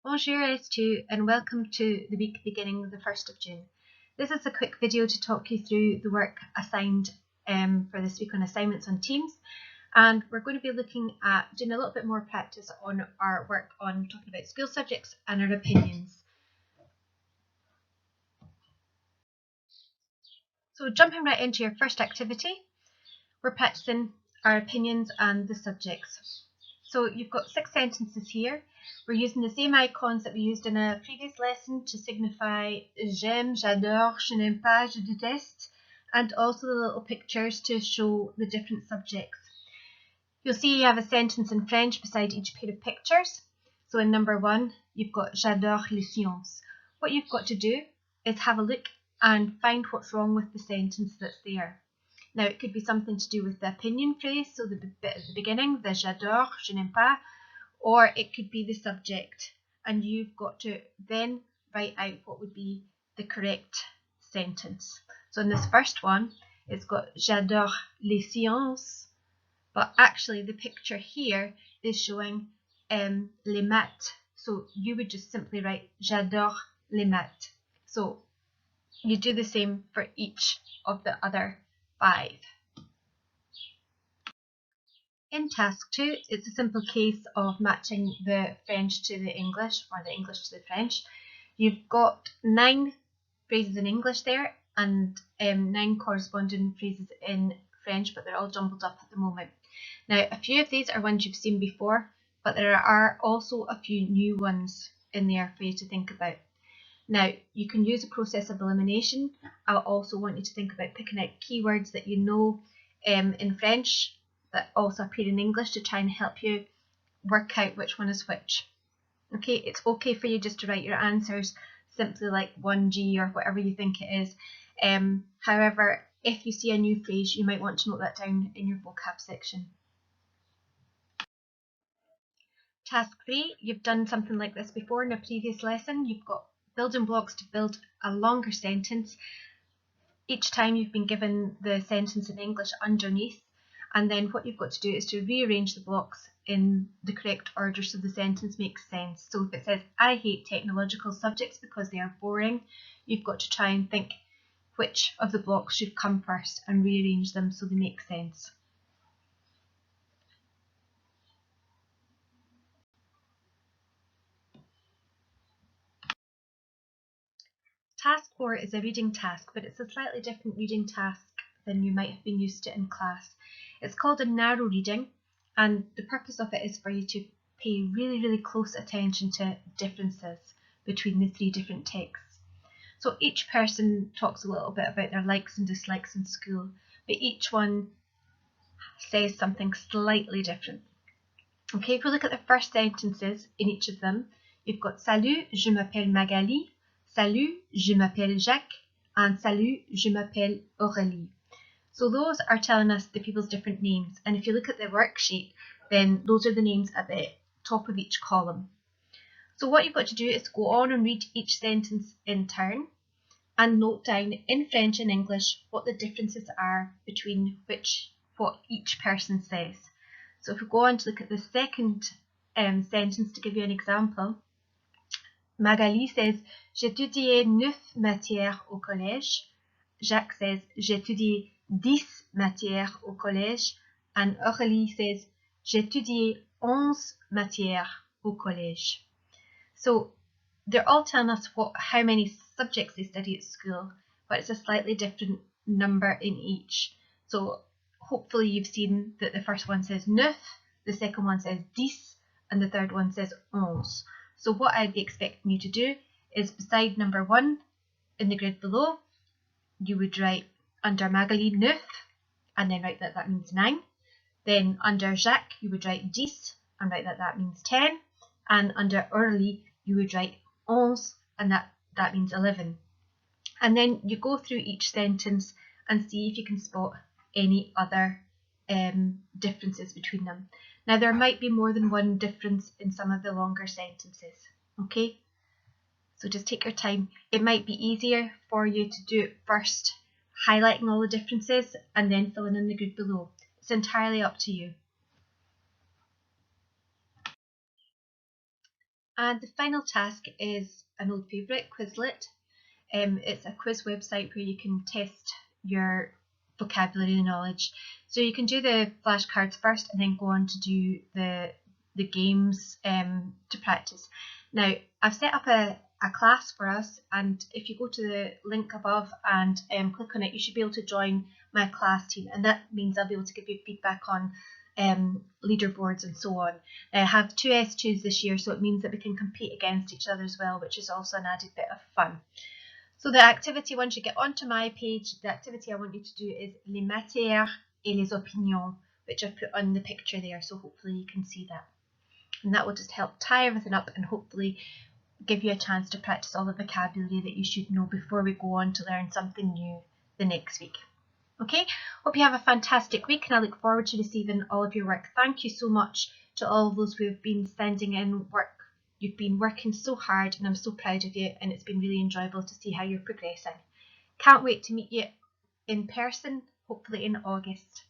Bonjour S2 and welcome to the week beginning the 1st of June. This is a quick video to talk you through the work assigned for this week on assignments on Teams, and we're going to be looking at doing a little bit more practice on our work on talking about school subjects and our opinions. So jumping right into your first activity, we're practicing our opinions and the subjects. So you've got 6 sentences here. We're using the same icons that we used in a previous lesson to signify j'aime, j'adore, je n'aime pas, je déteste, and also the little pictures to show the different subjects. You'll see you have a sentence in French beside each pair of pictures. So in number 1, you've got j'adore les sciences. What you've got to do is have a look and find what's wrong with the sentence that's there. Now, it could be something to do with the opinion phrase, so the bit at the beginning, the j'adore, je n'aime pas, or it could be the subject, and you've got to then write out what would be the correct sentence. So in this first one, it's got j'adore les sciences, but actually the picture here is showing les maths. So you would just simply write j'adore les maths. So you do the same for each of the other 5. In task 2, it's a simple case of matching the French to the English or the English to the French. You've got 9 phrases in English there and 9 corresponding phrases in French, but they're all jumbled up at the moment. Now, a few of these are ones you've seen before, but there are also a few new ones in there for you to think about. Now, you can use a process of elimination. I also want you to think about picking out keywords that you know in French that also appear in English to try and help you work out which one is which. Okay, it's okay for you just to write your answers simply like 1G or whatever you think it is. However, if you see a new phrase, you might want to note that down in your vocab section. Task 3, you've done something like this before in a previous lesson. You've got building blocks to build a longer sentence. Each time you've been given the sentence in English underneath, and then what you've got to do is to rearrange the blocks in the correct order so the sentence makes sense. So if it says, I hate technological subjects because they are boring, you've got to try and think which of the blocks should come first and rearrange them so they make sense. Task 4 is a reading task, but it's a slightly different reading task than you might have been used to in class. It's called a narrow reading, and the purpose of it is for you to pay really close attention to differences between the 3 different texts. So each person talks a little bit about their likes and dislikes in school, but each one says something slightly different. Okay, if we look at the first sentences in each of them, you've got Salut, je m'appelle Magali, Salut, je m'appelle Jacques, and Salut, je m'appelle Aurélie. So those are telling us the people's different names, and if you look at the worksheet, then those are the names at the top of each column. So what you've got to do is go on and read each sentence in turn and note down in French and English what the differences are between what each person says. So if we go on to look at the second sentence to give you an example, Magali says, j'étudiais 9 matières au collège. Jacques says, j'étudiais 10 matières au collège. And Aurélie says, j'étudiais 11 matières au collège. So they're all telling us how many subjects they study at school, but it's a slightly different number in each. So hopefully you've seen that the first one says 9, the second one says 10, and the third one says 11. So what I'd be expecting you to do is beside number 1 in the grid below, you would write under Magali 9 and then write that means 9. Then under Jacques you would write 10 and write that means 10. And under Aurélie you would write 11 and that means 11. And then you go through each sentence and see if you can spot any other differences between them. Now there might be more than one difference in some of the longer sentences, okay? So just take your time. It might be easier for you to do it first, highlighting all the differences and then filling in the grid below. It's entirely up to you. And the final task is an old favourite, Quizlet. It's a quiz website where you can test your vocabulary knowledge. So you can do the flashcards first and then go on to do the games to practice. Now, I've set up a class for us, and if you go to the link above and click on it, you should be able to join my class team, and that means I'll be able to give you feedback on leaderboards and so on. I have 2 S2s this year, so it means that we can compete against each other as well, which is also an added bit of fun. So the activity, once you get onto my page, the activity I want you to do is les matières et les opinions, which I've put on the picture there, so hopefully you can see that. And that will just help tie everything up and hopefully give you a chance to practice all the vocabulary that you should know before we go on to learn something new the next week. Okay, hope you have a fantastic week, and I look forward to receiving all of your work. Thank you so much to all of those who have been sending in work. You've been working so hard, and I'm so proud of you, and it's been really enjoyable to see how you're progressing. Can't wait to meet you in person, hopefully in August.